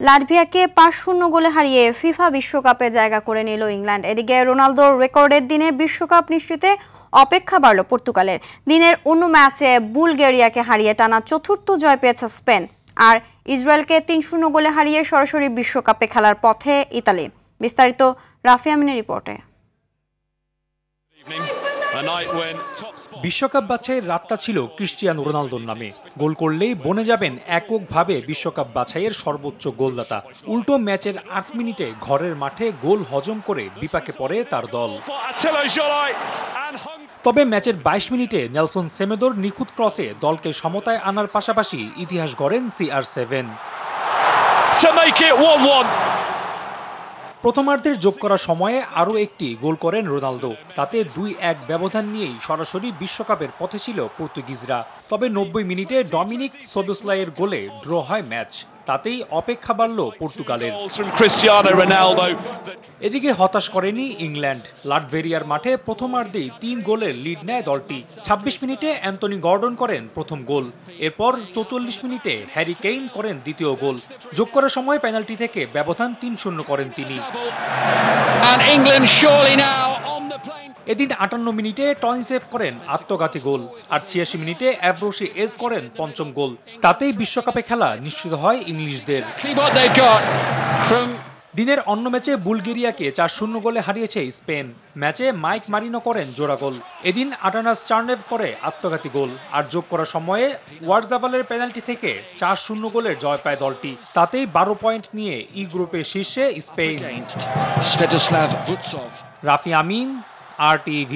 লাটভিয়াকে ৫-০ গোলে হারিয়ে ফিফা বিশ্বকাপে জায়গা করে নিল ইংল্যান্ড। এদিকে রোনালদোর রেকর্ডের দিনে বিশ্বকাপ নিশ্চিতে অপেক্ষা বাড়ল পর্তুগালের। দিনের অন্য ম্যাচে বুলগেরিয়াকে হারিয়ে টানা চতুর্থ জয় পেয়েছে স্পেন, আর ইসরায়েলকে ৩-০ গোলে হারিয়ে সরাসরি বিশ্বকাপে খেলার পথে ইতালি। বিস্তারিত রাফি আমিনের রিপোর্টে। বিশ্বকাপ বাছাইয়ের রাতটা ছিল ক্রিস্টিয়ানো রোনালদোর নামে। গোল করলেই বনে যাবেন এককভাবে বিশ্বকাপ বাছাইয়ের সর্বোচ্চ গোলদাতা। উল্টো ম্যাচের ৮ মিনিটে ঘরের মাঠে গোল হজম করে বিপাকে পড়ে তার দল। তবে ম্যাচের ২২ মিনিটে নেলসন সেমেদোর নিখুঁত ক্রসে দলকে সমতায় আনার পাশাপাশি ইতিহাস গড়েন CR7। প্রথমার্ধের যোগ করা সময়ে আরও একটি গোল করেন রোনালদো। তাতে ২-১ ব্যবধান নিয়েই সরাসরি বিশ্বকাপের পথে ছিল পর্তুগিজরা। তবে ৯০ মিনিটে ডমিনিক সোবোসলাইয়ের গোলে ড্র হয় ম্যাচ। তাতেই অপেক্ষা বাড়ল পর্তুগালের। এদিকে হতাশ করেনি ইংল্যান্ড। লাটভেরিয়ার মাঠে প্রথমার্ধেই ৩ গোলের লিড নেয় দলটি। ২৬ মিনিটে অ্যান্টনি গর্ডন করেন প্রথম গোল। এরপর ৪৪ মিনিটে হ্যারি কেইন করেন দ্বিতীয় গোল। যোগ করার সময় পেনাল্টি থেকে ব্যবধান ৩-০ করেন তিনি। এদিন ৫৮ মিনিটে টনিসেভ করেন আত্মঘাতী গোল, আর ৮৬ মিনিটে অ্যাব্রোসি এজ করেন পঞ্চম গোল। তাতেই বিশ্বকাপে খেলা নিশ্চিত হয় ইংলিশদের। দিনের অন্য ম্যাচে বুলগেরিয়াকে ৪-০ গোলে হারিয়েছে স্পেন। ম্যাচে মাইক মারিনো করেন জোড়া গোল। এদিন আটানাস চার্নেভ করে আত্মঘাতী গোল, আর যোগ করার সময়ে ওয়ার্ডজাবালের পেনাল্টি থেকে ৪-০ গোলের জয় পায় দলটি। তাতেই ১২ পয়েন্ট নিয়ে ই গ্রুপের শীর্ষে স্পেন। রাফি আমিন, RTV।